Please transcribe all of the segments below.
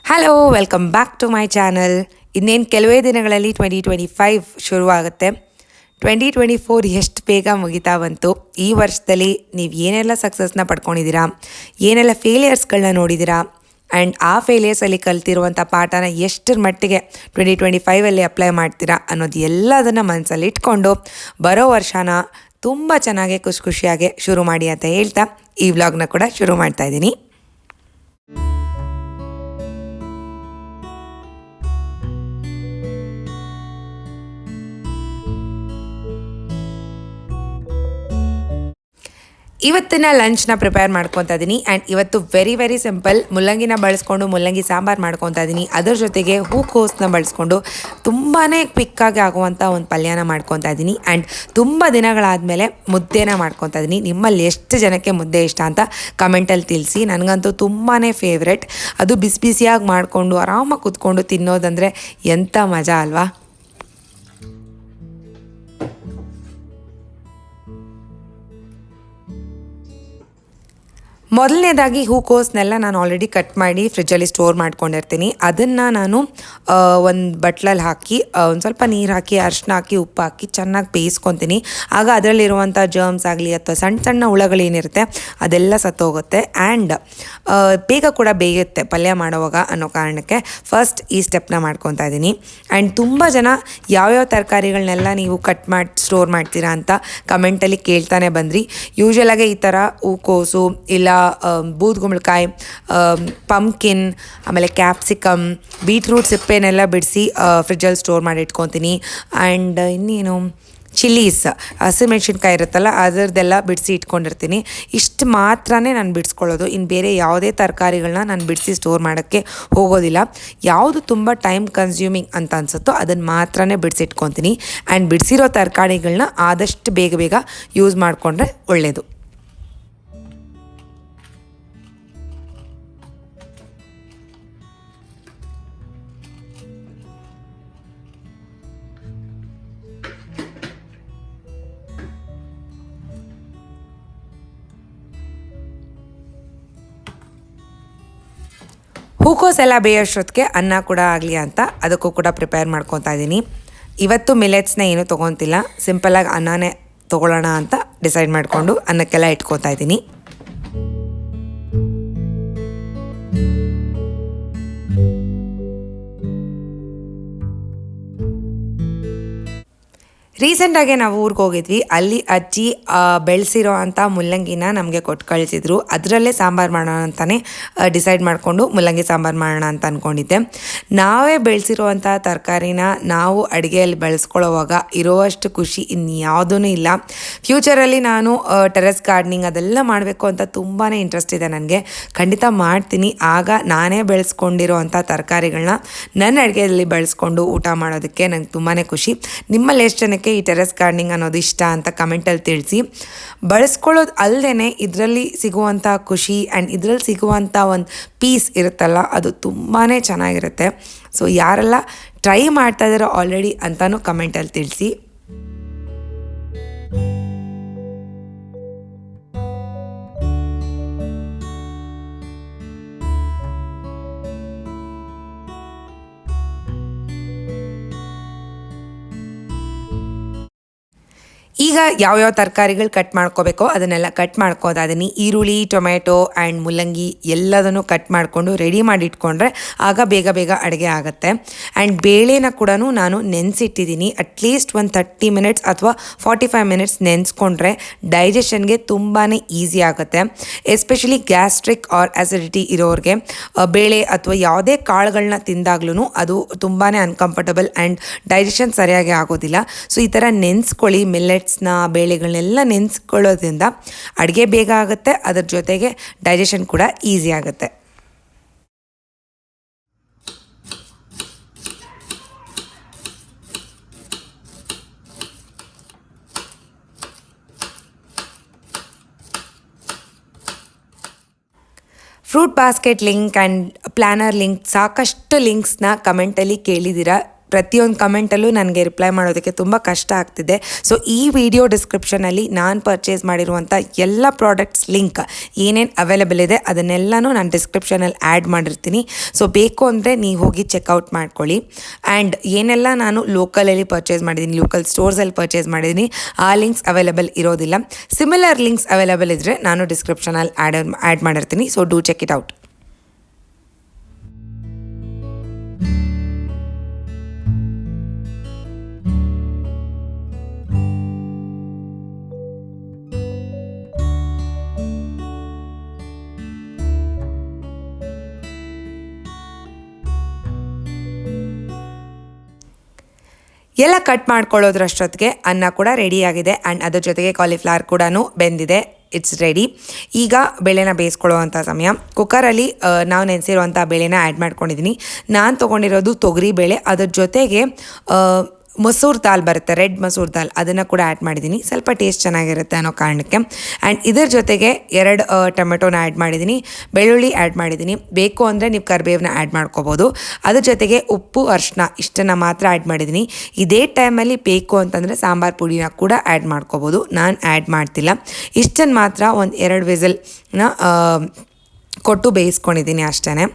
Hello welcome back to my channel. ಇನ್ನೇನು ಕೆಲವೇ ದಿನಗಳಲ್ಲಿ 2025 ಶುರುವಾಗುತ್ತೆ. 2024 ಎಷ್ಟು ಬೇಗ ಮುಗಿತಾ ಬಂತು. ಈ ವರ್ಷದಲ್ಲಿ ನೀವು ಏನೆಲ್ಲ ಸಕ್ಸಸ್ನ ಪಡ್ಕೊಂಡಿದ್ದೀರಾ, ಏನೆಲ್ಲ ಫೇಲಿಯರ್ಸ್ಗಳನ್ನ ನೋಡಿದ್ದೀರಾ, ಆ್ಯಂಡ್ ಆ ಫೇಲಿಯರ್ಸಲ್ಲಿ ಕಲ್ತಿರುವಂಥ ಪಾಠನ ಎಷ್ಟರ ಮಟ್ಟಿಗೆ 2025ಅಲ್ಲಿ ಅಪ್ಲೈ ಮಾಡ್ತೀರಾ ಅನ್ನೋದು ಎಲ್ಲದನ್ನು ಮನಸ್ಸಲ್ಲಿ ಇಟ್ಕೊಂಡು ಬರೋ ವರ್ಷನ ತುಂಬ ಚೆನ್ನಾಗಿ ಖುಷಿಯಾಗಿ ಶುರು ಮಾಡಿ ಅಂತ ಹೇಳ್ತಾ ಈ ವ್ಲಾಗ್ನ ಕೂಡ ಶುರು ಮಾಡ್ತಾಯಿದ್ದೀನಿ. ಇವತ್ತಿನ ಲಂಚ್ನ ಪ್ರಿಪೇರ್ ಮಾಡ್ಕೊತಾ ಇದ್ದೀನಿ. ಆ್ಯಂಡ್ ಇವತ್ತು ವೆರಿ ಸಿಂಪಲ್ ಮುಲ್ಲಂಗಿನ ಬಳಸ್ಕೊಂಡು ಮುಲ್ಲಂಗಿ ಸಾಂಬಾರು ಮಾಡ್ಕೊತಾ ಇದ್ದೀನಿ. ಅದರ ಜೊತೆಗೆ ಹೂಕೋಸನ್ನ ಬಳಸ್ಕೊಂಡು ತುಂಬಾ ಕ್ವಿಕ್ಕಾಗಿ ಆಗುವಂಥ ಒಂದು ಪಲ್ಯನ ಮಾಡ್ಕೊತಾ ಇದ್ದೀನಿ. ಆ್ಯಂಡ್ ತುಂಬ ದಿನಗಳಾದಮೇಲೆ ಮುದ್ದೆನ ಮಾಡ್ಕೊತಾ ಇದ್ದೀನಿ. ನಿಮ್ಮಲ್ಲಿ ಎಷ್ಟು ಜನಕ್ಕೆ ಮುದ್ದೆ ಇಷ್ಟ ಅಂತ ಕಮೆಂಟಲ್ಲಿ ತಿಳಿಸಿ. ನನಗಂತೂ ತುಂಬಾ ಫೇವ್ರೆಟ್. ಅದು ಬಿಸಿಯಾಗಿ ಮಾಡಿಕೊಂಡು ಆರಾಮಾಗಿ ಕೂತ್ಕೊಂಡು ತಿನ್ನೋದಂದರೆ ಎಂಥ ಮಜಾ ಅಲ್ವಾ. ಮೊದಲನೇದಾಗಿ ಹೂಕೋಸನ್ನೆಲ್ಲ ನಾನು ಆಲ್ರೆಡಿ ಕಟ್ ಮಾಡಿ ಫ್ರಿಜ್ಜಲ್ಲಿ ಸ್ಟೋರ್ ಮಾಡ್ಕೊಂಡಿರ್ತೀನಿ. ಅದನ್ನು ನಾನು ಒಂದು ಬಟ್ಲಲ್ಲಿ ಹಾಕಿ ಒಂದು ಸ್ವಲ್ಪ ನೀರು ಹಾಕಿ ಅರಿಶಿನ ಹಾಕಿ ಉಪ್ಪು ಹಾಕಿ ಚೆನ್ನಾಗಿ ಬೇಯಿಸ್ಕೊತೀನಿ. ಆಗ ಅದರಲ್ಲಿರುವಂಥ ಜರ್ಮ್ಸ್ ಆಗಲಿ ಅಥವಾ ಸಣ್ಣ ಹುಳಗಳೇನಿರುತ್ತೆ ಅದೆಲ್ಲ ಸತ್ತೋಗುತ್ತೆ. ಆ್ಯಂಡ್ ಬೇಗ ಕೂಡ ಬೇಯುತ್ತೆ ಪಲ್ಯ ಮಾಡೋವಾಗ ಅನ್ನೋ ಕಾರಣಕ್ಕೆ ಫಸ್ಟ್ ಈ ಸ್ಟೆಪ್ನ ಮಾಡ್ಕೊತಾ ಇದ್ದೀನಿ. ಆ್ಯಂಡ್ ತುಂಬ ಜನ ಯಾವ್ಯಾವ ತರಕಾರಿಗಳನ್ನೆಲ್ಲ ನೀವು ಕಟ್ ಮಾಡಿ ಸ್ಟೋರ್ ಮಾಡ್ತೀರಾ ಅಂತ ಕಮೆಂಟಲ್ಲಿ ಕೇಳ್ತಾನೆ ಬಂದ್ರಿ. ಯೂಶ್ವಲಾಗಿ ಈ ಥರ ಹೂಕೋಸು ಇಲ್ಲ ಬೂದ್ಗುಂಬಳಕಾಯಿ, ಪಂಪ್ಕಿನ್, ಆಮೇಲೆ ಕ್ಯಾಪ್ಸಿಕಮ್, ಬೀಟ್ರೂಟ್ ಸಿಪ್ಪೆನೆಲ್ಲ ಬಿಡಿಸಿ ಫ್ರಿಜ್ಜಲ್ಲಿ ಸ್ಟೋರ್ ಮಾಡಿ ಇಟ್ಕೊತೀನಿ. ಆ್ಯಂಡ್ ಇನ್ನೇನು ಚಿಲ್ಲೀಸ್, ಹಸಿಮೆಣ್ಸಿನ್ಕಾಯಿ ಇರುತ್ತಲ್ಲ ಅದರದ್ದೆಲ್ಲ ಬಿಡಿಸಿ ಇಟ್ಕೊಂಡಿರ್ತೀನಿ. ಇಷ್ಟು ಮಾತ್ರನೇ ನಾನು ಬಿಡಿಸ್ಕೊಳ್ಳೋದು. ಇನ್ನು ಬೇರೆ ಯಾವುದೇ ತರಕಾರಿಗಳನ್ನ ನಾನು ಬಿಡಿಸಿ ಸ್ಟೋರ್ ಮಾಡೋಕ್ಕೆ ಹೋಗೋದಿಲ್ಲ. ಯಾವುದು ತುಂಬ ಟೈಮ್ ಕನ್ಸ್ಯೂಮಿಂಗ್ ಅಂತ ಅನಿಸುತ್ತೋ ಅದನ್ನು ಮಾತ್ರನೇ ಬಿಡಿಸಿಟ್ಕೊತೀನಿ. ಆ್ಯಂಡ್ ಬಿಡಿಸಿರೋ ತರಕಾರಿಗಳನ್ನ ಆದಷ್ಟು ಬೇಗ ಯೂಸ್ ಮಾಡಿಕೊಂಡ್ರೆ ಒಳ್ಳೆಯದು. ಹೂಕೋಸೆಲ್ಲ ಬೇಯೋಷ್ಟೊತ್ತಿಗೆ ಅನ್ನ ಕೂಡ ಆಗಲಿ ಅಂತ ಅದಕ್ಕೂ ಕೂಡ ಪ್ರಿಪೇರ್ ಮಾಡ್ಕೊತಾ ಇದ್ದೀನಿ. ಇವತ್ತು ಮಿಲೆಟ್ಸ್ನ ಏನೂ ತೊಗೊತಿಲ್ಲ, ಸಿಂಪಲಾಗಿ ಅನ್ನನೇ ತೊಗೊಳ್ಳೋಣ ಅಂತ ಡಿಸೈಡ್ ಮಾಡಿಕೊಂಡು ಅನ್ನಕ್ಕೆಲ್ಲ ಇಟ್ಕೊತಾ ಇದ್ದೀನಿ. ರೀಸೆಂಟಾಗೆ ನಾವು ಊರಿಗೆ ಹೋಗಿದ್ವಿ. ಅಲ್ಲಿ ಅಜ್ಜಿ ಬೆಳೆಸಿರೋ ಅಂಥ ಮುಲ್ಲಂಗಿನ ನಮಗೆ ಕೊಟ್ಟು ಕಳಿಸಿದ್ರು. ಅದರಲ್ಲೇ ಸಾಂಬಾರು ಮಾಡೋಣ ಅಂತಲೇ ಡಿಸೈಡ್ ಮಾಡಿಕೊಂಡು ಮುಲ್ಲಂಗಿ ಸಾಂಬಾರು ಮಾಡೋಣ ಅಂತ ಅಂದ್ಕೊಂಡಿದ್ದೆ. ನಾವೇ ಬೆಳೆಸಿರುವಂಥ ತರಕಾರಿನ ನಾವು ಅಡುಗೆಯಲ್ಲಿ ಬಳಸ್ಕೊಳ್ಳೋವಾಗ ಇರೋವಷ್ಟು ಖುಷಿ ಇನ್ಯಾವುದೂ ಇಲ್ಲ. ಫ್ಯೂಚರಲ್ಲಿ ನಾನು ಟೆರೆಸ್ ಗಾರ್ಡನಿಂಗ್ ಅದೆಲ್ಲ ಮಾಡಬೇಕು ಅಂತ ತುಂಬಾ ಇಂಟ್ರೆಸ್ಟ್ ಇದೆ ನನಗೆ. ಖಂಡಿತ ಮಾಡ್ತೀನಿ. ಆಗ ನಾನೇ ಬೆಳೆಸ್ಕೊಂಡಿರೋ ಅಂಥ ತರಕಾರಿಗಳನ್ನ ನನ್ನ ಅಡುಗೆಯಲ್ಲಿ ಬಳಸ್ಕೊಂಡು ಊಟ ಮಾಡೋದಕ್ಕೆ ನಂಗೆ ತುಂಬಾ ಖುಷಿ. ನಿಮ್ಮಲ್ಲಿ ಎಷ್ಟು ಜನಕ್ಕೆ ಈ ಟೆರೆಸ್ ಗಾರ್ಡನಿಂಗ್ ಅನ್ನೋದು ಇಷ್ಟ ಅಂತ ಕಮೆಂಟಲ್ಲಿ ತಿಳಿಸಿ. ಬಳಸ್ಕೊಳ್ಳೋದು ಅಲ್ಲದೆ ಇದರಲ್ಲಿ ಸಿಗುವಂಥ ಖುಷಿ ಆ್ಯಂಡ್ ಇದರಲ್ಲಿ ಸಿಗುವಂಥ ಒಂದು ಪೀಸ್ ಇರುತ್ತಲ್ಲ ಅದು ತುಂಬಾ ಚೆನ್ನಾಗಿರುತ್ತೆ. ಸೊ ಯಾರೆಲ್ಲ ಟ್ರೈ ಮಾಡ್ತಾ ಇದ್ದಾರೋ ಆಲ್ರೆಡಿ ಅಂತಲೂ ಕಮೆಂಟಲ್ಲಿ ತಿಳಿಸಿ. ಈಗ ಯಾವ್ಯಾವ ತರಕಾರಿಗಳು ಕಟ್ ಮಾಡ್ಕೋಬೇಕೋ ಅದನ್ನೆಲ್ಲ ಕಟ್ ಮಾಡ್ಕೋತಾ ಇದ್ದೀನಿ. ಈರುಳ್ಳಿ, ಟೊಮೆಟೊ ಆ್ಯಂಡ್ ಮುಲ್ಲಂಗಿ ಎಲ್ಲದನ್ನು ಕಟ್ ಮಾಡಿಕೊಂಡು ರೆಡಿ ಮಾಡಿ ಇಟ್ಕೊಂಡ್ರೆ ಆಗ ಬೇಗ ಅಡುಗೆ ಆಗುತ್ತೆ. ಆ್ಯಂಡ್ ಬೇಳೆನ ಕೂಡ ನಾನು ನೆನೆಸಿಟ್ಟಿದ್ದೀನಿ. ಅಟ್ಲೀಸ್ಟ್ ಒಂದು 30 ಮಿನಿಟ್ಸ್ ಅಥವಾ 45 ಮಿನಿಟ್ಸ್ ನೆನೆಸ್ಕೊಂಡ್ರೆ ಡೈಜೆಷನ್ಗೆ ತುಂಬಾ ಈಸಿ ಆಗುತ್ತೆ. ಎಸ್ಪೆಷಲಿ ಗ್ಯಾಸ್ಟ್ರಿಕ್ ಆರ್ ಆ್ಯಸಿಡಿಟಿ ಇರೋರಿಗೆ ಬೇಳೆ ಅಥವಾ ಯಾವುದೇ ಕಾಳುಗಳನ್ನ ತಿಂದಾಗ್ಲೂ ಅದು ತುಂಬಾ ಅನ್ಕಂಫರ್ಟಬಲ್ ಆ್ಯಂಡ್ ಡೈಜೆಷನ್ ಸರಿಯಾಗಿ ಆಗೋದಿಲ್ಲ. ಸೊ ಈ ಥರ ನೆನೆಸ್ಕೊಳ್ಳಿ. ಮಿಲ್ಲೆಟ್ಸ್ನ ಬೇಳೆಗಳನ್ನೆಲ್ಲ ನೆನೆಸ್ಕೊಳ್ಳೋದ್ರಿಂದ ಅಡುಗೆ ಬೇಗ ಆಗುತ್ತೆ, ಅದರ ಜೊತೆಗೆ ಡೈಜೆಷನ್ ಕೂಡ ಈಸಿ ಆಗುತ್ತೆ. Fruit basket link and planar link ಸಾಕಷ್ಟು ಲಿಂಕ್ಸ್ನ ಕಮೆಂಟಲ್ಲಿ ಕೇಳಿದ್ದೀರಾ. ಪ್ರತಿಯೊಂದು ಕಮೆಂಟಲ್ಲೂ ನನಗೆ ರಿಪ್ಲೈ ಮಾಡೋದಕ್ಕೆ ತುಂಬ ಕಷ್ಟ ಆಗ್ತಿದೆ. ಸೊ ಈ ವಿಡಿಯೋ ಡಿಸ್ಕ್ರಿಪ್ಷನಲ್ಲಿ ನಾನು ಪರ್ಚೇಸ್ ಮಾಡಿರುವಂಥ ಎಲ್ಲ ಪ್ರಾಡಕ್ಟ್ಸ್ ಲಿಂಕ್ ಏನೇನು ಅವೈಲೇಬಲ್ ಇದೆ ಅದನ್ನೆಲ್ಲನೂ ನಾನು ಡಿಸ್ಕ್ರಿಪ್ಷನಲ್ಲಿ ಆ್ಯಡ್ ಮಾಡಿರ್ತೀನಿ. ಸೊ ಬೇಕು ಅಂದರೆ ನೀವು ಹೋಗಿ ಚೆಕ್ಔಟ್ ಮಾಡ್ಕೊಳ್ಳಿ. ಆ್ಯಂಡ್ ಏನೆಲ್ಲ ನಾನು ಲೋಕಲಲ್ಲಿ ಪರ್ಚೇಸ್ ಮಾಡಿದ್ದೀನಿ, ಲೋಕಲ್ ಸ್ಟೋರ್ಸಲ್ಲಿ ಪರ್ಚೇಸ್ ಮಾಡಿದ್ದೀನಿ, ಆ ಲಿಂಕ್ಸ್ ಅವೈಲೇಬಲ್ ಇರೋದಿಲ್ಲ. ಸಿಮಿಲರ್ ಲಿಂಕ್ಸ್ ಅವೈಲೇಬಲ್ ಇದ್ದರೆ ನಾನು ಡಿಸ್ಕ್ರಿಪ್ಷನಲ್ಲಿ ಆ್ಯಡ್ ಮಾಡಿರ್ತೀನಿ. So do check it out. ಎಲ್ಲ ಕಟ್ ಮಾಡ್ಕೊಳ್ಳೋದ್ರಷ್ಟೊತ್ತಿಗೆ ಅನ್ನ ಕೂಡ ರೆಡಿಯಾಗಿದೆ ಆ್ಯಂಡ್ ಅದ್ರ ಜೊತೆಗೆ ಕಾಲಿಫ್ಲವರ್ ಕೂಡ ಬೆಂದಿದೆ. It's ready. ಈಗ ಬೇಳೆನ ಬೇಯಿಸ್ಕೊಳ್ಳೋವಂಥ ಸಮಯ. ಕುಕ್ಕರಲ್ಲಿ ನಾವು ನೆನೆಸಿರುವಂಥ ಬೇಳೆನ ಆ್ಯಡ್ ಮಾಡ್ಕೊಂಡಿದ್ದೀನಿ. ನಾನು ತೊಗೊಂಡಿರೋದು ತೊಗರಿ ಬೇಳೆ, ಅದ್ರ ಜೊತೆಗೆ ಮಸೂರ್ ದಾಲ್ ಬರುತ್ತೆ, ರೆಡ್ ಮಸೂರ್ ದಾಲ್, ಅದನ್ನು ಕೂಡ ಆ್ಯಡ್ ಮಾಡಿದ್ದೀನಿ, ಸ್ವಲ್ಪ ಟೇಸ್ಟ್ ಚೆನ್ನಾಗಿರುತ್ತೆ ಅನ್ನೋ ಕಾರಣಕ್ಕೆ. ಆ್ಯಂಡ್ ಇದರ ಜೊತೆಗೆ 2 ಟೊಮೆಟೊನ ಆ್ಯಡ್ ಮಾಡಿದ್ದೀನಿ, ಬೆಳ್ಳುಳ್ಳಿ ಆ್ಯಡ್ ಮಾಡಿದ್ದೀನಿ. ಬೇಕು ಅಂದರೆ ನೀವು ಕರಿಬೇವನ್ನ ಆ್ಯಡ್ ಮಾಡ್ಕೋಬೋದು. ಅದ್ರ ಜೊತೆಗೆ ಉಪ್ಪು, ಅರಿಶಿನ ಇಷ್ಟನ್ನು ಮಾತ್ರ ಆ್ಯಡ್ ಮಾಡಿದ್ದೀನಿ. ಇದೇ ಟೈಮಲ್ಲಿ ಬೇಕು ಅಂತಂದರೆ ಸಾಂಬಾರು ಪುಡಿನ ಕೂಡ ಆ್ಯಡ್ ಮಾಡ್ಕೋಬೋದು. ನಾನು ಆ್ಯಡ್ ಮಾಡ್ತಿಲ್ಲ. ಇಷ್ಟನ್ನು ಮಾತ್ರ ಒಂದು 2 ವಿಸಲ್ನ ಕೊಟ್ಟು ಬೇಯಿಸ್ಕೊಂಡಿದ್ದೀನಿ ಅಷ್ಟೇ.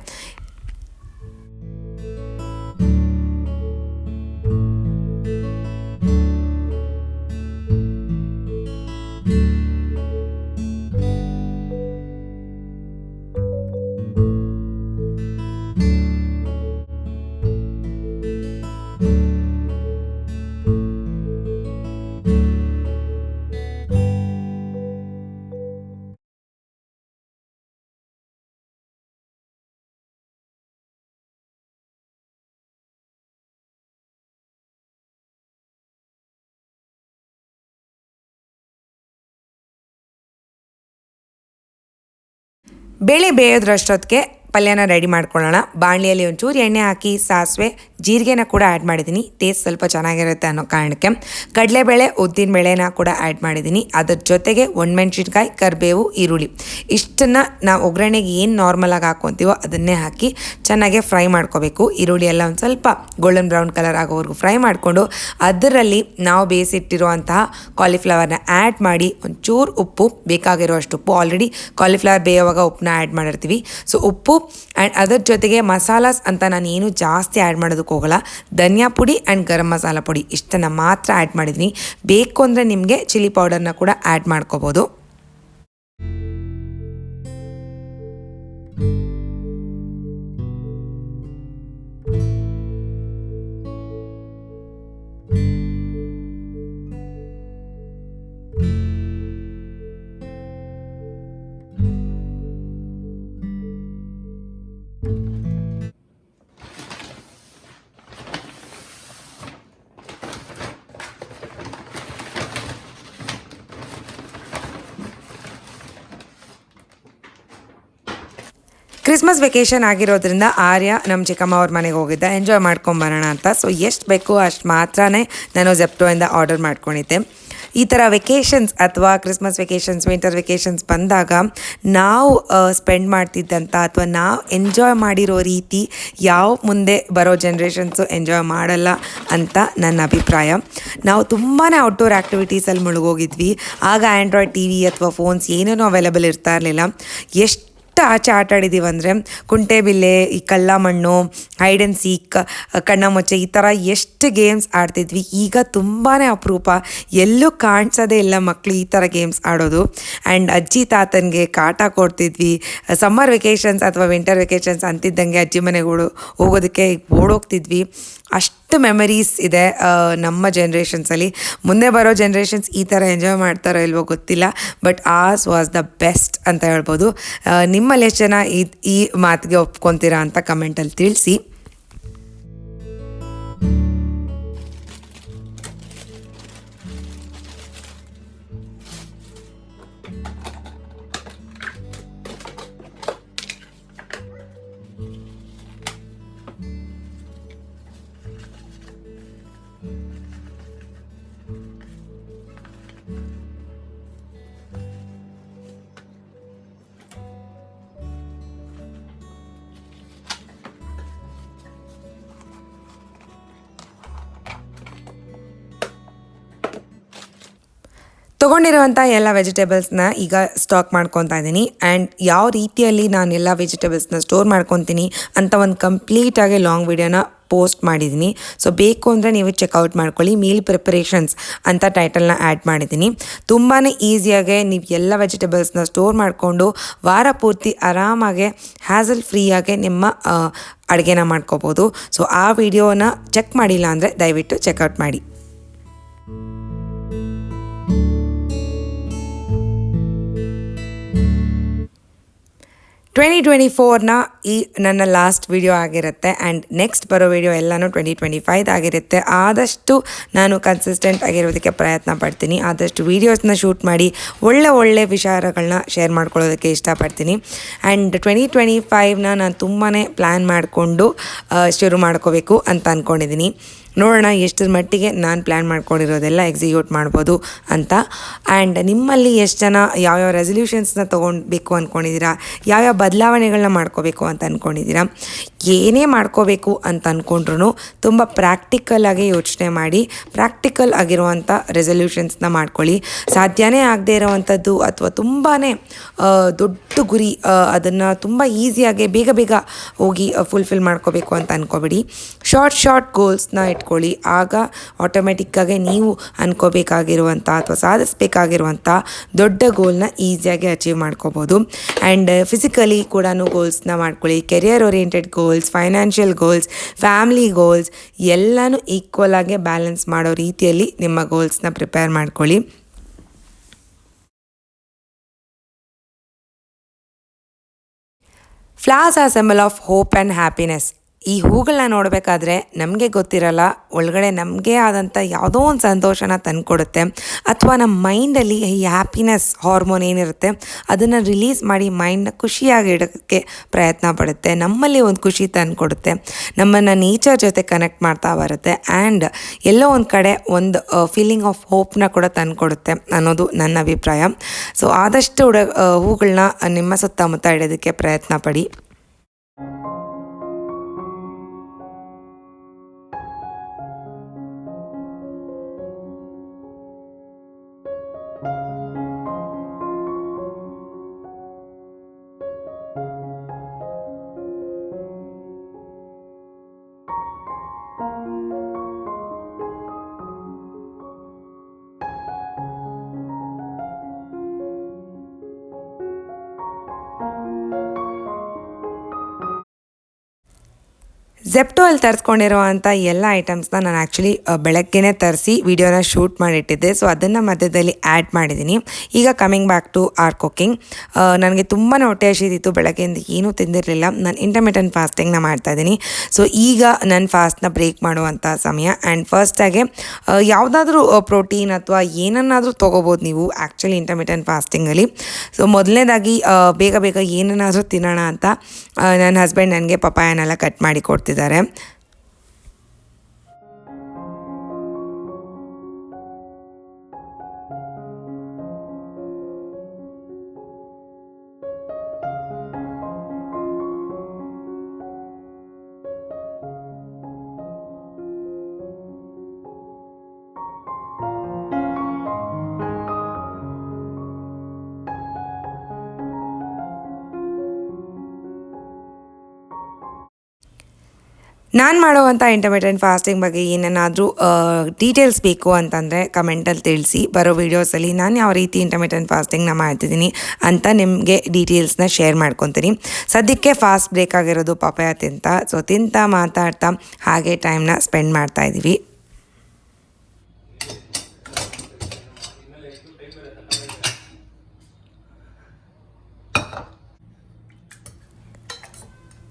ಬೇಳೆ ಬೇಯೋದ್ರಷ್ಟೊತ್ತಿಗೆ ಪಲ್ಯನ ರೆಡಿ ಮಾಡ್ಕೊಳ್ಳೋಣ. ಬಾಣಲಿಯಲ್ಲಿ ಒಂಚೂರು ಎಣ್ಣೆ ಹಾಕಿ ಸಾಸಿವೆ ಜೀರಿಗೆನ ಕೂಡ ಆ್ಯಡ್ ಮಾಡಿದ್ದೀನಿ, ಟೇಸ್ಟ್ ಸ್ವಲ್ಪ ಚೆನ್ನಾಗಿರುತ್ತೆ ಅನ್ನೋ ಕಾರಣಕ್ಕೆ. ಕಡಲೆಬೇಳೆ ಉದ್ದಿನ ಬೇಳೆನ ಕೂಡ ಆ್ಯಡ್ ಮಾಡಿದ್ದೀನಿ. ಅದ್ರ ಜೊತೆಗೆ ಒಣಮೆಣ್ಸಿನ್ಕಾಯಿ, ಕರಿಬೇವು, ಈರುಳ್ಳಿ ಇಷ್ಟನ್ನು ನಾವು ಒಗ್ಗರಣೆಗೆ ಏನು ನಾರ್ಮಲಾಗಿ ಹಾಕ್ಕೊತೀವೋ ಅದನ್ನೇ ಹಾಕಿ ಚೆನ್ನಾಗೆ ಫ್ರೈ ಮಾಡ್ಕೋಬೇಕು. ಈರುಳ್ಳಿ ಎಲ್ಲ ಒಂದು ಸ್ವಲ್ಪ ಗೋಲ್ಡನ್ ಬ್ರೌನ್ ಕಲರ್ ಆಗೋವರೆಗೂ ಫ್ರೈ ಮಾಡಿಕೊಂಡು ಅದರಲ್ಲಿ ನಾವು ಬೇಯಿಸಿಟ್ಟಿರುವಂತಹ ಕಾಲಿಫ್ಲವರ್ನ ಆ್ಯಡ್ ಮಾಡಿ ಒಂಚೂರು ಉಪ್ಪು, ಬೇಕಾಗಿರುವಷ್ಟು ಉಪ್ಪು, ಆಲ್ರೆಡಿ ಕಾಲಿಫ್ಲವರ್ ಬೇಯುವಾಗ ಉಪ್ಪನ್ನ ಆ್ಯಡ್ ಮಾಡಿರ್ತೀವಿ. ಸೊ ಉಪ್ಪು ಆ್ಯಂಡ್ ಅದರ ಜೊತೆಗೆ ಮಸಾಲಾಸ್ ಅಂತ ನಾನು ಏನು ಜಾಸ್ತಿ ಆ್ಯಡ್ ಮಾಡೋದಕ್ಕೆ ಹೋಗಲ್ಲ. ಧನಿಯಾ ಪುಡಿ ಆ್ಯಂಡ್ ಗರಂ ಮಸಾಲ ಪುಡಿ ಇಷ್ಟನ್ನು ಮಾತ್ರ ಆ್ಯಡ್ ಮಾಡಿದ್ದೀನಿ. ಬೇಕು ಅಂದರೆ ನಿಮಗೆ ಚಿಲ್ಲಿ ಪೌಡರ್ನ ಕೂಡ ಆ್ಯಡ್ ಮಾಡ್ಕೋಬೋದು. ಕ್ರಿಸ್ಮಸ್ ವೆಕೇಷನ್ ಆಗಿರೋದ್ರಿಂದ ಆರ್ಯ ನಮ್ಮ ಚಿಕ್ಕಮ್ಮ ಅವ್ರ ಮನೆಗೆ ಹೋಗಿದ್ದೆ, ಎಂಜಾಯ್ ಮಾಡ್ಕೊಂಬರೋಣ ಅಂತ. ಸೊ ಎಷ್ಟು ಬೇಕೋ ಅಷ್ಟು ಮಾತ್ರನೇ ನಾನು ಜೆಪ್ಟೋಯಿಂದ ಆರ್ಡರ್ ಮಾಡ್ಕೊಂಡಿದ್ದೆ. ಈ ಥರ ವೆಕೇಷನ್ಸ್ ಅಥವಾ ಕ್ರಿಸ್ಮಸ್ ವೆಕೇಷನ್ಸ್, ವಿಂಟರ್ ವೆಕೇಷನ್ಸ್ ಬಂದಾಗ ನಾವು ಸ್ಪೆಂಡ್ ಮಾಡ್ತಿದ್ದಂಥ ಅಥವಾ ನಾವು ಎಂಜಾಯ್ ಮಾಡಿರೋ ರೀತಿ ಯಾವ ಮುಂದೆ ಬರೋ ಜನ್ರೇಷನ್ಸು ಎಂಜಾಯ್ ಮಾಡಲ್ಲ ಅಂತ ನನ್ನ ಅಭಿಪ್ರಾಯ. ನಾವು ತುಂಬಾ ಔಟ್ಡೋರ್ ಆ್ಯಕ್ಟಿವಿಟೀಸಲ್ಲಿ ಮುಳುಗೋಗಿದ್ವಿ. ಆಗ ಆ್ಯಂಡ್ರಾಯ್ಡ್ ಟಿ ವಿ ಅಥವಾ ಫೋನ್ಸ್ ಏನೇನೋ ಅವೈಲೇಬಲ್ ಇರ್ತಾ ಇರಲಿಲ್ಲ. ಎಷ್ಟು ಆಚೆ ಆಟ ಆಡಿದ್ದೀವಿ ಅಂದರೆ ಕುಂಟೆಬಿಲ್ಲೆ, ಈ ಕಳ್ಳ ಮಣ್ಣು, ಹೈಡ್ ಆ್ಯಂಡ್ ಸೀಕ್, ಕಣ್ಣಾಮುಚ್ಚೆ, ಈ ಥರ ಎಷ್ಟು ಗೇಮ್ಸ್ ಆಡ್ತಿದ್ವಿ. ಈಗ ತುಂಬಾ ಅಪರೂಪ, ಎಲ್ಲೂ ಕಾಣಿಸೋದೇ ಇಲ್ಲ ಮಕ್ಕಳು ಈ ಥರ ಗೇಮ್ಸ್ ಆಡೋದು. ಆ್ಯಂಡ್ ಅಜ್ಜಿ ತಾತನಿಗೆ ಕಾಟ ಕೊಡ್ತಿದ್ವಿ. ಸಮ್ಮರ್ ವೆಕೇಷನ್ಸ್ ಅಥವಾ ವಿಂಟರ್ ವೆಕೇಷನ್ಸ್ ಅಂತಿದ್ದಂಗೆ ಅಜ್ಜಿ ಮನೆಗಳು ಹೋಗೋದಕ್ಕೆ ಓಡೋಗ್ತಿದ್ವಿ. ಅಷ್ಟು ಮೆಮರೀಸ್ ಇದೆ ನಮ್ಮ ಜನ್ರೇಷನ್ಸಲ್ಲಿ. ಮುಂದೆ ಬರೋ ಜನ್ರೇಷನ್ಸ್ ಈ ಥರ ಎಂಜಾಯ್ ಮಾಡ್ತಾರೋ ಇಲ್ವೋ ಗೊತ್ತಿಲ್ಲ, but as was the best ಅಂತ ಹೇಳ್ಬೋದು. ನಿಮ್ಮಲ್ಲಿ ಎಷ್ಟು ಜನ ಈ ಮಾತಿಗೆ ಒಪ್ಕೊತೀರಾ ಅಂತ ಕಮೆಂಟಲ್ಲಿ ತಿಳಿಸಿ. ತೊಗೊಂಡಿರುವಂಥ ಎಲ್ಲ ವೆಜಿಟೇಬಲ್ಸ್ನ ಈಗ ಸ್ಟಾಕ್ ಮಾಡ್ಕೊತಾ ಇದ್ದೀನಿ. ಆ್ಯಂಡ್ ಯಾವ ರೀತಿಯಲ್ಲಿ ನಾನು ಎಲ್ಲ ವೆಜಿಟೇಬಲ್ಸ್ನ ಸ್ಟೋರ್ ಮಾಡ್ಕೊತೀನಿ ಅಂತ ಒಂದು ಕಂಪ್ಲೀಟಾಗಿ ಲಾಂಗ್ ವಿಡಿಯೋನ ಪೋಸ್ಟ್ ಮಾಡಿದ್ದೀನಿ. ಸೊ ಬೇಕು ಅಂದರೆ ನೀವು ಚೆಕ್ಔಟ್ ಮಾಡ್ಕೊಳ್ಳಿ. ಮೀಲ್ ಪ್ರಿಪರೇಷನ್ಸ್ ಅಂತ ಟೈಟಲ್ನ ಆ್ಯಡ್ ಮಾಡಿದ್ದೀನಿ. ತುಂಬಾ ಈಸಿಯಾಗೆ ನೀವು ಎಲ್ಲ ವೆಜಿಟೇಬಲ್ಸ್ನ ಸ್ಟೋರ್ ಮಾಡಿಕೊಂಡು ವಾರ ಪೂರ್ತಿ ಆರಾಮಾಗೆ ಹ್ಯಾಸಲ್ ಫ್ರೀಯಾಗೆ ನಿಮ್ಮ ಅಡುಗೆನ ಮಾಡ್ಕೋಬೋದು. ಸೊ ಆ ವಿಡಿಯೋನ ಚೆಕ್ ಮಾಡಿಲ್ಲ ಅಂದರೆ ದಯವಿಟ್ಟು ಚೆಕ್ಔಟ್ ಮಾಡಿ. 2024ನ ಈ ನನ್ನ ಲಾಸ್ಟ್ ವಿಡಿಯೋ ಆಗಿರುತ್ತೆ. ಆ್ಯಂಡ್ ನೆಕ್ಸ್ಟ್ ಬರೋ ವಿಡಿಯೋ ಎಲ್ಲನೂ 2025 ಆಗಿರುತ್ತೆ. ಆದಷ್ಟು ನಾನು ಕನ್ಸಿಸ್ಟೆಂಟ್ ಆಗಿರೋದಕ್ಕೆ ಪ್ರಯತ್ನ ಪಡ್ತೀನಿ. ಆದಷ್ಟು ವೀಡಿಯೋಸ್ನ ಶೂಟ್ ಮಾಡಿ ಒಳ್ಳೆ ವಿಚಾರಗಳನ್ನ ಶೇರ್ ಮಾಡ್ಕೊಳ್ಳೋದಕ್ಕೆ ಇಷ್ಟಪಡ್ತೀನಿ. ಆ್ಯಂಡ್ 2025ನ ನಾನು ತುಂಬಾ ಪ್ಲ್ಯಾನ್ ಮಾಡಿಕೊಂಡು ಶುರು ಮಾಡ್ಕೋಬೇಕು ಅಂತ ಅಂದ್ಕೊಂಡಿದ್ದೀನಿ. ನೋಡೋಣ ಎಷ್ಟರ ಮಟ್ಟಿಗೆ ನಾನು ಪ್ಲ್ಯಾನ್ ಮಾಡ್ಕೊಂಡಿರೋದೆಲ್ಲ ಎಕ್ಸಿಕ್ಯೂಟ್ ಮಾಡ್ಬೋದು ಅಂತ. ಆ್ಯಂಡ್ ನಿಮ್ಮಲ್ಲಿ ಎಷ್ಟು ಜನ ಯಾವ್ಯಾವ ರೆಸಲ್ಯೂಷನ್ಸ್ನ ತೊಗೊಳ್ಬೇಕು ಅಂದ್ಕೊಂಡಿದ್ದೀರಾ, ಯಾವ್ಯಾವ ಬದಲಾವಣೆಗಳನ್ನ ಮಾಡ್ಕೋಬೇಕು ಅಂತ ಅಂದ್ಕೊಂಡಿದ್ದೀರಾ, ಏನೇ ಮಾಡ್ಕೋಬೇಕು ಅಂತ ಅಂದ್ಕೊಂಡ್ರೂ ತುಂಬ ಪ್ರಾಕ್ಟಿಕಲಾಗಿ ಯೋಚನೆ ಮಾಡಿ ಪ್ರಾಕ್ಟಿಕಲ್ ಆಗಿರುವಂಥ ರೆಸಲ್ಯೂಷನ್ಸ್ನ ಮಾಡ್ಕೊಳ್ಳಿ. ಸಾಧ್ಯನೇ ಆಗದೆ ಇರೋವಂಥದ್ದು ಅಥವಾ ತುಂಬಾ ದೊಡ್ಡ ಗುರಿ ಅದನ್ನು ತುಂಬ ಈಸಿಯಾಗಿ ಬೇಗ ಹೋಗಿ ಫುಲ್ಫಿಲ್ ಮಾಡ್ಕೋಬೇಕು ಅಂತ ಅಂದ್ಕೋಬೇಡಿ. ಶಾರ್ಟ್ ಗೋಲ್ಸ್ನ ಇಟ್ಕೊಳ್ಳಿ. ಆಗ ಆಟೋಮೆಟಿಕ್ಕಾಗಿ ನೀವು ಅನ್ಕೋಬೇಕಾಗಿರುವಂಥ ಅಥವಾ ಸಾಧಿಸಬೇಕಾಗಿರುವಂಥ ದೊಡ್ಡ ಗೋಲ್ನ ಈಸಿಯಾಗಿ ಅಚೀವ್ ಮಾಡ್ಕೋಬೋದು. ಆ್ಯಂಡ್ ಫಿಸಿಕಲಿ ಕೂಡ ಗೋಲ್ಸ್ನ ಮಾಡ್ಕೊಳ್ಳಿ. Career oriented goals, financial goals, family goals ಎಲ್ಲನೂ ಈಕ್ವಲ್ ಆಗಿ ಬ್ಯಾಲೆನ್ಸ್ ಮಾಡೋ ರೀತಿಯಲ್ಲಿ ನಿಮ್ಮ ಗೋಲ್ಸ್ನ ಪ್ರಿಪೇರ್ ಮಾಡ್ಕೊಳ್ಳಿ. Flowers are symbol of hope and happiness. ಈ ಹೂಗಳನ್ನ ನೋಡಬೇಕಾದ್ರೆ ನಮಗೆ ಗೊತ್ತಿರಲ್ಲ, ಒಳಗಡೆ ನಮಗೆ ಆದಂಥ ಯಾವುದೋ ಒಂದು ಸಂತೋಷನ ತಂದುಕೊಡುತ್ತೆ. ಅಥವಾ ನಮ್ಮ ಮೈಂಡಲ್ಲಿ ಈ ಹ್ಯಾಪಿನೆಸ್ ಹಾರ್ಮೋನ್ ಏನಿರುತ್ತೆ ಅದನ್ನು ರಿಲೀಸ್ ಮಾಡಿ ಮೈಂಡ್ನ ಖುಷಿಯಾಗಿ ಇಡೋಕ್ಕೆ ಪ್ರಯತ್ನ ಪಡುತ್ತೆ. ನಮ್ಮಲ್ಲಿ ಒಂದು ಖುಷಿ ತಂದುಕೊಡುತ್ತೆ, ನಮ್ಮನ್ನು ನೇಚರ್ ಜೊತೆ ಕನೆಕ್ಟ್ ಮಾಡ್ತಾ ಬರುತ್ತೆ. ಆ್ಯಂಡ್ ಎಲ್ಲೋ ಒಂದು ಕಡೆ ಒಂದು ಫೀಲಿಂಗ್ ಆಫ್ ಹೋಪ್ನ ಕೂಡ ತಂದುಕೊಡುತ್ತೆ ಅನ್ನೋದು ನನ್ನ ಅಭಿಪ್ರಾಯ. ಸೊ ಆದಷ್ಟು ಹೂಗಳನ್ನ ನಿಮ್ಮ ಸುತ್ತಮುತ್ತ ಇಡೋದಕ್ಕೆ ಪ್ರಯತ್ನ ಪಡಿ. ಝೆಪ್ಟೋಲ್ಲಿ ತರಿಸ್ಕೊಂಡಿರುವಂಥ ಎಲ್ಲ ಐಟಮ್ಸ್ನ ನಾನು ಆ್ಯಕ್ಚುಲಿ ಬೆಳಗ್ಗೆನೇ ತರಿಸಿ ವಿಡಿಯೋನ ಶೂಟ್ ಮಾಡಿಟ್ಟಿದ್ದೆ. ಸೊ ಅದನ್ನು ಮಧ್ಯದಲ್ಲಿ ಆ್ಯಡ್ ಮಾಡಿದ್ದೀನಿ. ಈಗ coming back to our cooking. ನನಗೆ ತುಂಬಾ ಹೊಟ್ಟೆ ಹಸಿದಿತ್ತು, ಬೆಳಗ್ಗೆಯಿಂದ ಏನೂ ತಿಂದಿರಲಿಲ್ಲ. ನಾನು ಇಂಟರ್ಮಿಟೆಂಟ್ ಫಾಸ್ಟಿಂಗ್ನ ಮಾಡ್ತಾಯಿದ್ದೀನಿ. ಸೊ ಈಗ ನನ್ನ ಫಾಸ್ಟ್ನ ಬ್ರೇಕ್ ಮಾಡುವಂಥ ಸಮಯ. ಆ್ಯಂಡ್ ಫಸ್ಟಾಗೆ ಯಾವುದಾದ್ರೂ ಪ್ರೋಟೀನ್ ಅಥವಾ ಏನನ್ನಾದರೂ ತೊಗೋಬೋದು ನೀವು ಆ್ಯಕ್ಚುಲಿ ಇಂಟರ್ಮಿಟೆಂಟ್ ಫಾಸ್ಟಿಂಗಲ್ಲಿ. ಸೊ ಮೊದಲನೇದಾಗಿ ಬೇಗ ಏನನ್ನಾದರೂ ತಿನ್ನೋಣ ಅಂತ ನನ್ನ ಹಸ್ಬೆಂಡ್ ನನಗೆ ಪಪಾಯನೆಲ್ಲ ಕಟ್ ಮಾಡಿ ಕೊಡ್ತಿದ್ದಾರೆ. ನಾನು ಮಾಡುವಂಥ ಇಂಟರ್ಮಿಟೆಂಟ್ ಫಾಸ್ಟಿಂಗ್ ಬಗ್ಗೆ ಏನೇನಾದರೂ ಡೀಟೇಲ್ಸ್ ಬೇಕು ಅಂತಂದರೆ ಕಮೆಂಟಲ್ಲಿ ತಿಳಿಸಿ. ಬರೋ ವೀಡಿಯೋಸಲ್ಲಿ ನಾನು ಯಾವ ರೀತಿ ಇಂಟರ್ಮಿಟೆಂಟ್ ಫಾಸ್ಟಿಂಗ್ನ ಮಾಡ್ತಿದ್ದೀನಿ ಅಂತ ನಿಮಗೆ ಡೀಟೇಲ್ಸ್ನ ಶೇರ್ ಮಾಡ್ಕೊತೀನಿ. ಸದ್ಯಕ್ಕೆ ಫಾಸ್ಟ್ ಬ್ರೇಕ್ ಆಗಿರೋದು ಪಪಾಯ ತಿಂತಾ ಮಾತಾಡ್ತಾ ಹಾಗೆ ಟೈಮ್ನ ಸ್ಪೆಂಡ್ ಮಾಡ್ತಾಯಿದ್ದೀವಿ.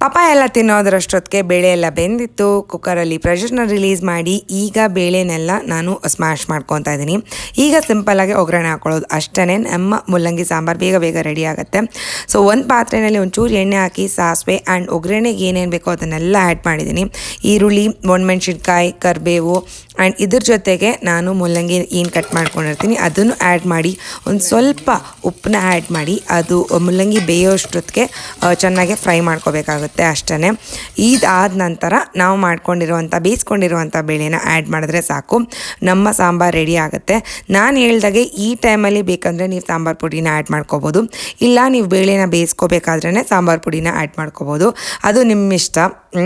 ಪಪಾಯ ಎಲ್ಲ ತಿನ್ನೋದ್ರಷ್ಟೊತ್ತಿಗೆ ಬೇಳೆ ಎಲ್ಲ ಬೆಂದಿತ್ತು. ಕುಕ್ಕರಲ್ಲಿ ಪ್ರೆಷರ್ನ ರಿಲೀಸ್ ಮಾಡಿ ಈಗ ಬೇಳೆನೆಲ್ಲ ನಾನು ಸ್ಮ್ಯಾಶ್ ಮಾಡ್ಕೊತಾ ಇದ್ದೀನಿ. ಈಗ ಸಿಂಪಲ್ಲಾಗಿ ಒಗ್ಗರಣೆ ಹಾಕ್ಕೊಳ್ಳೋದು ಅಷ್ಟೇ. ನಮ್ಮ ಮುಲ್ಲಂಗಿ ಸಾಂಬಾರು ಬೇಗ ರೆಡಿ ಆಗುತ್ತೆ. ಸೊ ಒಂದು ಪಾತ್ರೆಯಲ್ಲಿ ಒಂಚೂರು ಎಣ್ಣೆ ಹಾಕಿ ಸಾಸಿವೆ ಆ್ಯಂಡ್ ಒಗ್ಗರಣೆಗೆ ಏನೇನು ಬೇಕೋ ಅದನ್ನೆಲ್ಲ ಆ್ಯಡ್ ಮಾಡಿದ್ದೀನಿ. ಈರುಳ್ಳಿ, ಒಣಮೆಣ್ಸಿನ್ಕಾಯಿ, ಕರಿಬೇವು ಆ್ಯಂಡ್ ಇದ್ರ ಜೊತೆಗೆ ನಾನು ಮುಲ್ಲಂಗಿ ಏನು ಕಟ್ ಮಾಡ್ಕೊಂಡಿರ್ತೀನಿ ಅದನ್ನು ಆ್ಯಡ್ ಮಾಡಿ ಒಂದು ಸ್ವಲ್ಪ ಉಪ್ಪನ್ನ ಆ್ಯಡ್ ಮಾಡಿ ಅದು ಮುಲ್ಲಂಗಿ ಬೇಯೋಷ್ಟೊತ್ತಿಗೆ ಚೆನ್ನಾಗಿ ಫ್ರೈ ಮಾಡ್ಕೋಬೇಕಾಗುತ್ತೆ. ಬರುತ್ತೆ ಅಷ್ಟೇ. ಇದಾದ ನಂತರ ನಾವು ಬೇಯಿಸ್ಕೊಂಡಿರುವಂಥ ಬೇಳೆನ ಆ್ಯಡ್ ಮಾಡಿದ್ರೆ ಸಾಕು, ನಮ್ಮ ಸಾಂಬಾರು ರೆಡಿ ಆಗುತ್ತೆ. ನಾನು ಹೇಳ್ದಾಗೆ ಈ ಟೈಮಲ್ಲಿ ಬೇಕಂದರೆ ನೀವು ಸಾಂಬಾರು ಪುಡಿನ ಆ್ಯಡ್ ಮಾಡ್ಕೋಬೋದು, ಇಲ್ಲ ನೀವು ಬೇಳೆನ ಬೇಯಿಸ್ಕೋಬೇಕಾದ್ರೇ ಸಾಂಬಾರು ಪುಡಿನ ಆ್ಯಡ್ ಮಾಡ್ಕೋಬೋದು, ಅದು ನಿಮ್ಮ ಇಷ್ಟ.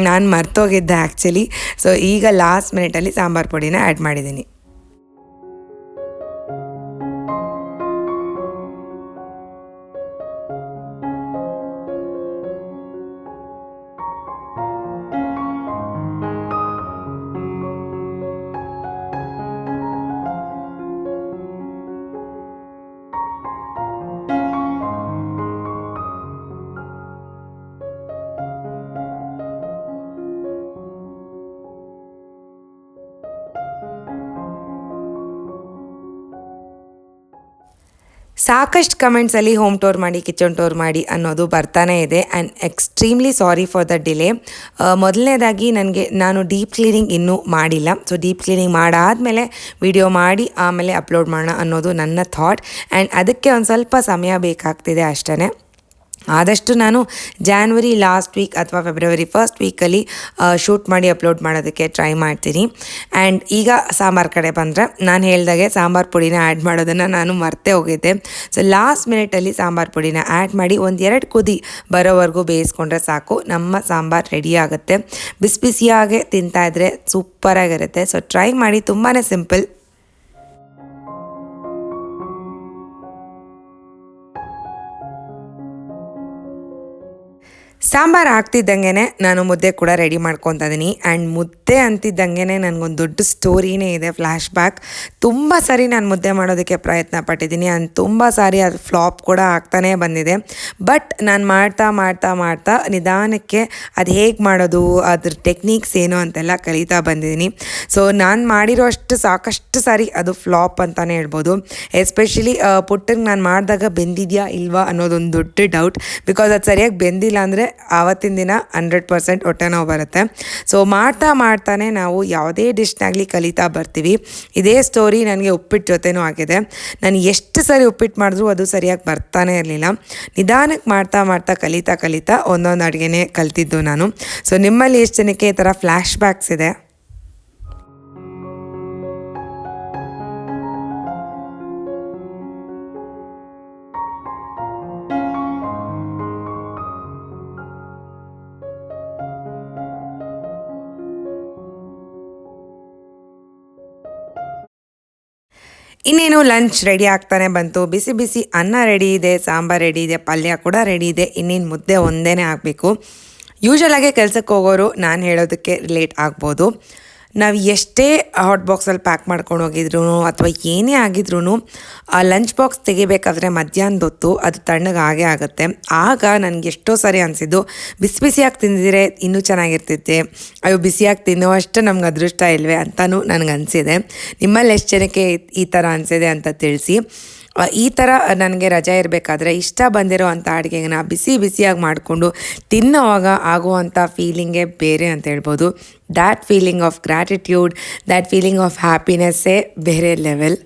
ನಾನು ಮರ್ತೋಗಿದ್ದೆ ಆ್ಯಕ್ಚುಲಿ. ಸೊ ಈಗ ಲಾಸ್ಟ್ ಮಿನಿಟಲ್ಲಿ ಸಾಂಬಾರು ಪುಡಿನ ಆ್ಯಡ್ ಮಾಡಿದ್ದೀನಿ. ಸಾಕಷ್ಟು ಕಮೆಂಟ್ಸಲ್ಲಿ ಹೋಮ್ ಟೂರ್ ಮಾಡಿ, ಕಿಚನ್ ಟೂರ್ ಮಾಡಿ ಅನ್ನೋದು ಬರ್ತಾನೆ ಇದೆ. And extremely sorry for the delay. ಮೊದಲನೇದಾಗಿ ನಾನು ಡೀಪ್ ಕ್ಲೀನಿಂಗ್ ಇನ್ನೂ ಮಾಡಿಲ್ಲ. ಸೊ ಡೀಪ್ ಕ್ಲೀನಿಂಗ್ ಮಾಡಾದಮೇಲೆ ವಿಡಿಯೋ ಮಾಡಿ ಆಮೇಲೆ ಅಪ್ಲೋಡ್ ಮಾಡೋಣ ಅನ್ನೋದು ನನ್ನ ಥಾಟ್. ಆ್ಯಂಡ್ ಅದಕ್ಕೆ ಒಂದು ಸ್ವಲ್ಪ ಸಮಯ ಬೇಕಾಗ್ತಿದೆ ಅಷ್ಟೇ. ಆದಷ್ಟು ನಾನು ಜಾನ್ವರಿ ಲಾಸ್ಟ್ ವೀಕ್ ಅಥವಾ ಫೆಬ್ರವರಿ ಫಸ್ಟ್ ವೀಕಲ್ಲಿ ಶೂಟ್ ಮಾಡಿ ಅಪ್ಲೋಡ್ ಮಾಡೋದಕ್ಕೆ ಟ್ರೈ ಮಾಡ್ತೀನಿ. ಆ್ಯಂಡ್ ಈಗ ಸಾಂಬಾರು ಕಡೆ ಬಂದರೆ, ನಾನು ಹೇಳ್ದಾಗೆ ಸಾಂಬಾರು ಪುಡಿನ ಆ್ಯಡ್ ಮಾಡೋದನ್ನು ನಾನು ಮರ್ತೇ ಹೋಗಿದ್ದೆ. ಸೊ ಲಾಸ್ಟ್ ಮಿನಿಟಲ್ಲಿ ಸಾಂಬಾರು ಪುಡಿನ ಆ್ಯಡ್ ಮಾಡಿ 1-2 ಕುದಿ ಬರೋವರೆಗೂ ಬೇಯಿಸ್ಕೊಂಡ್ರೆ ಸಾಕು, ನಮ್ಮ ಸಾಂಬಾರು ರೆಡಿ ಆಗುತ್ತೆ. ಬಿಸಿ ಬಿಸಿಯಾಗೆ ತಿಂತಾಯಿದ್ರೆ ಸೂಪರಾಗಿರುತ್ತೆ. ಸೊ ಟ್ರೈ ಮಾಡಿ, ತುಂಬಾ ಸಿಂಪಲ್. ಸಾಂಬಾರು ಆಗ್ತಿದ್ದಂಗೆ ನಾನು ಮುದ್ದೆ ಕೂಡ ರೆಡಿ ಮಾಡ್ಕೊತಾ ಇದ್ದೀನಿ. ಆ್ಯಂಡ್ ಮುದ್ದೆ ಅಂತಿದ್ದಂಗೆ ನನಗೊಂದು ದೊಡ್ಡ ಸ್ಟೋರಿನೇ ಇದೆ, ಫ್ಲ್ಯಾಶ್ ಬ್ಯಾಕ್. ತುಂಬ ಸಾರಿ ನಾನು ಮುದ್ದೆ ಮಾಡೋದಕ್ಕೆ ಪ್ರಯತ್ನ ಪಟ್ಟಿದ್ದೀನಿ, ಆ್ಯಂಡ್ ತುಂಬ ಸಾರಿ ಅದು ಫ್ಲಾಪ್ ಕೂಡ ಆಗ್ತಾನೇ ಬಂದಿದೆ. ಬಟ್ ನಾನು ಮಾಡ್ತಾ ನಿಧಾನಕ್ಕೆ ಅದು ಹೇಗೆ ಮಾಡೋದು, ಅದ್ರ ಟೆಕ್ನಿಕ್ಸ್ ಏನು ಅಂತೆಲ್ಲ ಕಲಿತಾ ಬಂದಿದ್ದೀನಿ. ಸೊ ನಾನು ಮಾಡಿರೋ ಸಾಕಷ್ಟು ಸಾರಿ ಅದು ಫ್ಲಾಪ್ ಅಂತಲೇ ಹೇಳ್ಬೋದು. ಎಸ್ಪೆಷಲಿ ಪುಟ್ಟಂಗೆ ನಾನು ಮಾಡಿದಾಗ ಬೆಂದಿದೆಯಾ ಇಲ್ವಾ ಅನ್ನೋದೊಂದು ದೊಡ್ಡ ಡೌಟ್. ಬಿಕಾಸ್ ಅದು ಸರಿಯಾಗಿ ಬೆಂದಿಲ್ಲ ಅಂದರೆ ಆವತ್ತಿನ ದಿನ 100% ಹೊಟ್ಟೆ ನೋವು ಬರುತ್ತೆ. ಸೊ ಮಾಡ್ತಾನೆ ನಾವು ಯಾವುದೇ ಡಿಶ್ನಾಗಲಿ ಕಲಿತಾ ಬರ್ತೀವಿ. ಇದೇ ಸ್ಟೋರಿ ನನಗೆ ಉಪ್ಪಿಟ್ಟು ಜೊತೆನೂ ಆಗಿದೆ. ನಾನು ಎಷ್ಟು ಸರಿ ಉಪ್ಪಿಟ್ಟು ಮಾಡಿದ್ರೂ ಅದು ಸರಿಯಾಗಿ ಬರ್ತಾನೆ ಇರಲಿಲ್ಲ. ನಿಧಾನಕ್ಕೆ ಮಾಡ್ತಾ ಕಲಿತಾ ಒಂದೊಂದು ಅಡುಗೆನೇ ಕಲ್ತಿದ್ದು ನಾನು. ಸೊ ನಿಮ್ಮಲ್ಲಿ ಎಷ್ಟು ಜನಕ್ಕೆ ಈ ಥರ ಫ್ಲ್ಯಾಶ್ ಬ್ಯಾಕ್ಸ್ ಇದೆ? ಇನ್ನೇನು ಲಂಚ್ ರೆಡಿ ಆಗ್ತಾನೆ ಬಂತು. ಬಿಸಿ ಬಿಸಿ ಅನ್ನ ರೆಡಿ ಇದೆ, ಸಾಂಬಾರು ರೆಡಿ ಇದೆ, ಪಲ್ಯ ಕೂಡ ರೆಡಿ ಇದೆ. ಇನ್ನೇನು ಮುದ್ದೆ ಒಂದೇ ಆಗಬೇಕು. ಯೂಶ್ವಲಾಗೆ ಕೆಲಸಕ್ಕೆ ಹೋಗೋರು ನಾನು ಹೇಳೋದಕ್ಕೆ ಲೇಟ್ ಆಗ್ಬೋದು. ನಾವು ಎಷ್ಟೇ ಹಾಟ್ ಬಾಕ್ಸಲ್ಲಿ ಪ್ಯಾಕ್ ಮಾಡ್ಕೊಂಡು ಹೋಗಿದ್ರು ಅಥವಾ ಏನೇ ಆಗಿದ್ರೂ ಆ ಲಂಚ್ ಬಾಕ್ಸ್ ತೆಗಿಬೇಕಾದ್ರೆ ಮಧ್ಯಾಹ್ನದ ಹೊತ್ತು ಅದು ತಣ್ಣಗೆ ಆಗುತ್ತೆ. ಆಗ ನನಗೆ ಎಷ್ಟೋ ಸರಿ ಅನಿಸಿದ್ದು, ಬಿಸಿಯಾಗಿ ತಿಂದಿದ್ರೆ ಇನ್ನೂ ಚೆನ್ನಾಗಿರ್ತಿದ್ದೆ, ಅಯ್ಯೋ ಬಿಸಿಯಾಗಿ ತಿನ್ನೋವಷ್ಟು ನಮ್ಗೆ ಅದೃಷ್ಟ ಇಲ್ವೇ ಅಂತಲೂ ನನಗೆ ಅನಿಸಿದೆ. ನಿಮ್ಮಲ್ಲಿ ಎಷ್ಟು ಜನಕ್ಕೆ ಈ ಥರ ಅನಿಸಿದೆ ಅಂತ ತಿಳಿಸಿ. ಈ ಥರ ನನಗೆ ರಜೆ ಇರಬೇಕಾದ್ರೆ ಇಷ್ಟ ಬಂದಿರೋ ಅಂಥ ಅಡುಗೆನ ಬಿಸಿಯಾಗಿ ಮಾಡಿಕೊಂಡು ತಿನ್ನೋವಾಗ ಆಗುವಂಥ ಫೀಲಿಂಗೇ ಬೇರೆ ಅಂತ ಹೇಳ್ಬೋದು. That feeling of gratitude, that feeling of ಹ್ಯಾಪಿನೆಸ್ಸೇ ಬೇರೆ ಲೆವೆಲ್.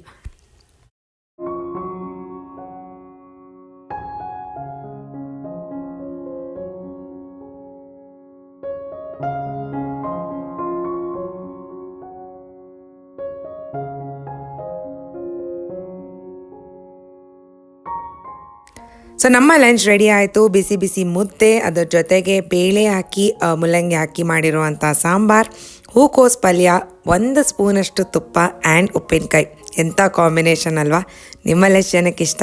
ಸೊ ನಮ್ಮ ಲಂಚ್ ರೆಡಿ ಆಯಿತು. ಬಿಸಿ ಮುದ್ದೆ, ಅದರ ಜೊತೆಗೆ ಬೇಳೆ ಹಾಕಿ ಮುಲ್ಲಂಗಿ ಹಾಕಿ ಮಾಡಿರುವಂಥ ಸಾಂಬಾರು, ಹೂಕೋಸು ಪಲ್ಯ, 1 ಸ್ಪೂನಷ್ಟು ತುಪ್ಪ ಆ್ಯಂಡ್ ಉಪ್ಪಿನಕಾಯಿ. ಎಂಥ ಕಾಂಬಿನೇಷನ್ ಅಲ್ವಾ? ನಿಮ್ಮಲ್ಲಿ ಎಷ್ಟು ಜನಕ್ಕೆ ಇಷ್ಟ?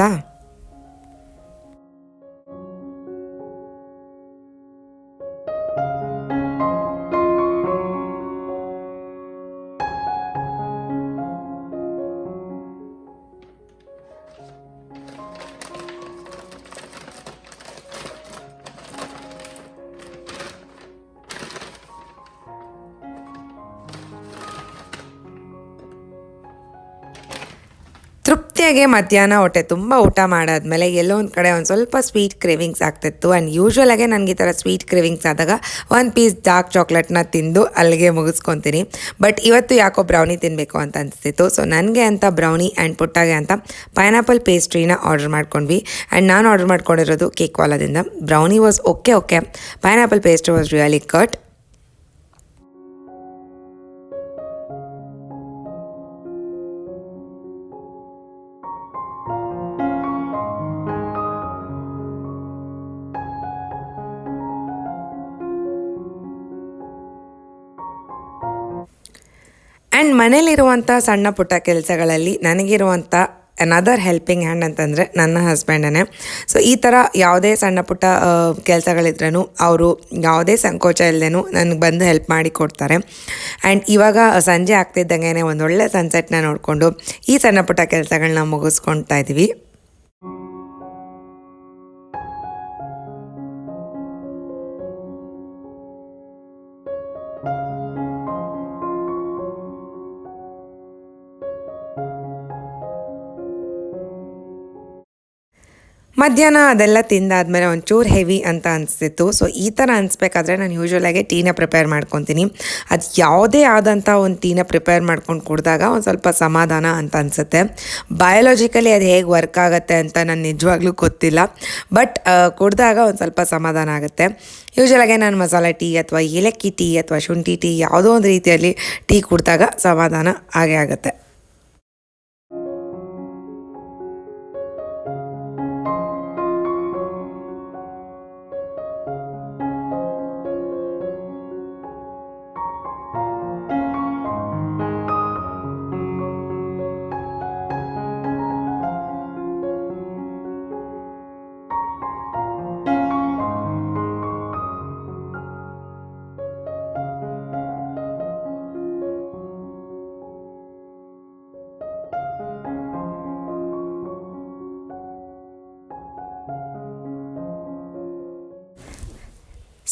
ತೃಪ್ತಿ ಸಂಜೆಗೆ ಮಧ್ಯಾಹ್ನ ಹೊಟ್ಟೆ ತುಂಬ ಊಟ ಮಾಡಾದ್ಮೇಲೆ ಎಲ್ಲೋ ಒಂದು ಕಡೆ ಒಂದು ಸ್ವಲ್ಪ ಸ್ವೀಟ್ ಕ್ರೇವಿಂಗ್ಸ್ ಆಗ್ತಿತ್ತು. ಆ್ಯಂಡ್ ಯೂಶ್ವಲಾಗೆ ನನಗೆ ಈ ಥರ ಸ್ವೀಟ್ ಕ್ರೇವಿಂಗ್ಸ್ ಆದಾಗ ಒಂದು ಪೀಸ್ ಡಾರ್ಕ್ ಚಾಕ್ಲೇಟ್ನ ತಿಂದು ಅಲ್ಲಿಗೆ ಮುಗಿಸ್ಕೊತೀನಿ. ಬಟ್ ಇವತ್ತು ಯಾಕೋ ಬ್ರೌನಿ ತಿನ್ನಬೇಕು ಅಂತ ಅನಿಸ್ತಿತ್ತು. ಸೊ ನನಗೆ ಅಂತ ಬ್ರೌನಿ ಆ್ಯಂಡ್ ಪುಟ್ಟಾಗೆ ಅಂತ ಪೈನಾಪಲ್ ಪೇಸ್ಟ್ರಿನ ಆರ್ಡರ್ ಮಾಡ್ಕೊಂಡ್ವಿ. ಆ್ಯಂಡ್ ನಾನು ಆರ್ಡರ್ ಮಾಡ್ಕೊಂಡಿರೋದು ಕೇಕ್ ವಾಲಾದಿಂದ. Brownie was okay, pineapple pastry was really good. And ಮನೇಲಿರುವಂಥ ಸಣ್ಣ ಪುಟ್ಟ ಕೆಲಸಗಳಲ್ಲಿ ನನಗಿರುವಂಥ ಅನದರ್ ಹೆಲ್ಪಿಂಗ್ ಹ್ಯಾಂಡ್ ಅಂತಂದರೆ ನನ್ನ ಹಸ್ಬೆಂಡನೇ. ಸೊ ಈ ಥರ ಯಾವುದೇ ಸಣ್ಣ ಪುಟ್ಟ ಕೆಲಸಗಳಿದ್ರೂ ಅವರು ಯಾವುದೇ ಸಂಕೋಚ ಇಲ್ಲದೇನೂ ನನಗೆ ಬಂದು ಹೆಲ್ಪ್ ಮಾಡಿ ಕೊಡ್ತಾರೆ. ಆ್ಯಂಡ್ ಇವಾಗ ಸಂಜೆ ಆಗ್ತಿದ್ದಂಗೆ ಒಂದೊಳ್ಳೆ ಸನ್ಸೆಟ್ನ ನೋಡಿಕೊಂಡು ಈ ಸಣ್ಣ ಪುಟ್ಟ ಕೆಲಸಗಳನ್ನ ಮುಗಿಸ್ಕೊಳ್ತಾ ಇದ್ದೀವಿ. ಮಧ್ಯಾಹ್ನ ಅದೆಲ್ಲ ತಿಂದಾದ್ಮೇಲೆ ಒಂಚೂರು ಹೆವಿ ಅಂತ ಅನಿಸ್ತಿತ್ತು. ಸೊ ಈ ಥರ ಅನಿಸ್ಬೇಕಾದ್ರೆ ನಾನು ಯೂಶ್ವಲಾಗಿ ಟೀನ ಪ್ರಿಪೇರ್ ಮಾಡ್ಕೊತೀನಿ. ಅದು ಯಾವುದೇ ಆದಂಥ ಒಂದು ಟೀನ ಪ್ರಿಪೇರ್ ಮಾಡ್ಕೊಂಡು ಕುಡಿದಾಗ ಒಂದು ಸ್ವಲ್ಪ ಸಮಾಧಾನ ಅಂತ ಅನಿಸುತ್ತೆ. ಬಯೋಲಾಜಿಕಲಿ ಅದು ಹೇಗೆ ವರ್ಕ್ ಆಗುತ್ತೆ ಅಂತ ನಾನು ನಿಜವಾಗ್ಲೂ ಗೊತ್ತಿಲ್ಲ. ಬಟ್ ಕುಡಿದಾಗ ಒಂದು ಸ್ವಲ್ಪ ಸಮಾಧಾನ ಆಗುತ್ತೆ. ಯೂಶ್ವಲಾಗಿ ನಾನು ಮಸಾಲೆ ಟೀ ಅಥವಾ ಏಲಕ್ಕಿ ಟೀ ಅಥವಾ ಶುಂಠಿ ಟೀ ಯಾವುದೋ ಒಂದು ರೀತಿಯಲ್ಲಿ ಟೀ ಕುಡಿದಾಗ ಸಮಾಧಾನ ಆಗೇ ಆಗುತ್ತೆ.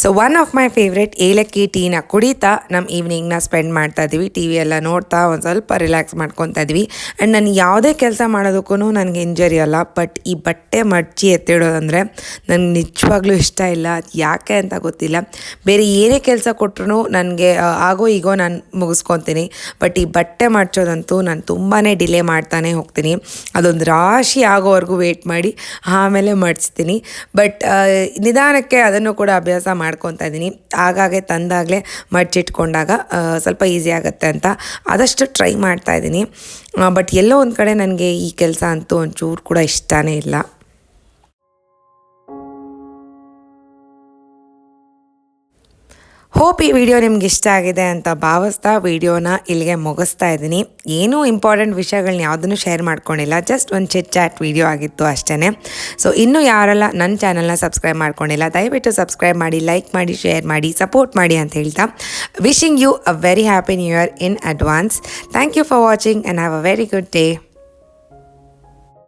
So one of my favourite ಏಲಕ್ಕಿ ಟೀನ ಕುಡಿತಾ ನಮ್ಮ ಈವ್ನಿಂಗ್ನ ಸ್ಪೆಂಡ್ ಮಾಡ್ತಾ ಇದ್ದೀವಿ. ಟಿ ವಿ ಎಲ್ಲ ನೋಡ್ತಾ ಒಂದು ಸ್ವಲ್ಪ ರಿಲ್ಯಾಕ್ಸ್ ಮಾಡ್ಕೊತಾ ಇದ್ವಿ. ಆ್ಯಂಡ್ ನಾನು ಯಾವುದೇ ಕೆಲಸ ಮಾಡೋದಕ್ಕೂ ನನಗೆ ಇಂಜರಿ ಅಲ್ಲ. ಬಟ್ ಈ ಬಟ್ಟೆ ಮಡಚಿ ಎತ್ತಿಡೋದಂದರೆ ನನಗೆ ನಿಜವಾಗ್ಲೂ ಇಷ್ಟ ಇಲ್ಲ. ಅದು ಯಾಕೆ ಅಂತ ಗೊತ್ತಿಲ್ಲ. ಬೇರೆ ಏನೇ ಕೆಲಸ ಕೊಟ್ಟರು ನನಗೆ ಆಗೋ ಈಗೋ ನಾನು ಮುಗಿಸ್ಕೊತೀನಿ. ಬಟ್ ಈ ಬಟ್ಟೆ ಮಡ್ಚೋದಂತೂ ನಾನು ತುಂಬಾ ಡಿಲೇ ಮಾಡ್ತಾನೆ ಹೋಗ್ತೀನಿ. ಅದೊಂದು ರಾಶಿ ಆಗೋವರೆಗೂ ವೆಯ್ಟ್ ಮಾಡಿ ಆಮೇಲೆ ಮಡಿಸ್ತೀನಿ. ಬಟ್ ನಿಧಾನಕ್ಕೆ ಅದನ್ನು ಕೂಡ ಅಭ್ಯಾಸ ಮಾಡ್ಕೊತಾ ಇದ್ದೀನಿ. ಆಗಾಗೆ ತಂದಾಗಲೇ ಮಡ್ಚಿಟ್ಕೊಂಡಾಗ ಸ್ವಲ್ಪ ಈಸಿ ಆಗುತ್ತೆ ಅಂತ ಆದಷ್ಟು ಟ್ರೈ ಮಾಡ್ತಾ ಇದ್ದೀನಿ. ಬಟ್ ಎಲ್ಲೋ ಒಂದು ಕಡೆ ನನಗೆ ಈ ಕೆಲಸ ಅಂತೂ ಒಂಚೂರು ಕೂಡ ಇಷ್ಟನೇ ಇಲ್ಲ. ಹೋಪ್ ಈ ವಿಡಿಯೋ ನಿಮ್ಗೆ ಇಷ್ಟ ಆಗಿದೆ ಅಂತ ಭಾವಿಸ್ತಾ ವಿಡಿಯೋನ ಇಲ್ಲಿಗೆ ಮುಗಿಸ್ತಾ ಇದ್ದೀನಿ. ಏನೂ ಇಂಪಾರ್ಟೆಂಟ್ ವಿಷಯಗಳನ್ನ ಯಾವುದನ್ನು ಶೇರ್ ಮಾಡ್ಕೊಂಡಿಲ್ಲ. ಜಸ್ಟ್ ಒಂದು ಚಿಟ್ ಚಾಟ್ ವಿಡಿಯೋ ಆಗಿತ್ತು ಅಷ್ಟೇ. ಸೊ ಇನ್ನೂ ಯಾರೆಲ್ಲ ನನ್ನ ಚಾನಲ್ನ ಸಬ್ಸ್ಕ್ರೈಬ್ ಮಾಡ್ಕೊಂಡಿಲ್ಲ ದಯವಿಟ್ಟು ಸಬ್ಸ್ಕ್ರೈಬ್ ಮಾಡಿ, ಲೈಕ್ ಮಾಡಿ, ಶೇರ್ ಮಾಡಿ, ಸಪೋರ್ಟ್ ಮಾಡಿ ಅಂತ ಹೇಳ್ತಾ wishing you a very happy new year in advance. Thank you for watching and have a very good day.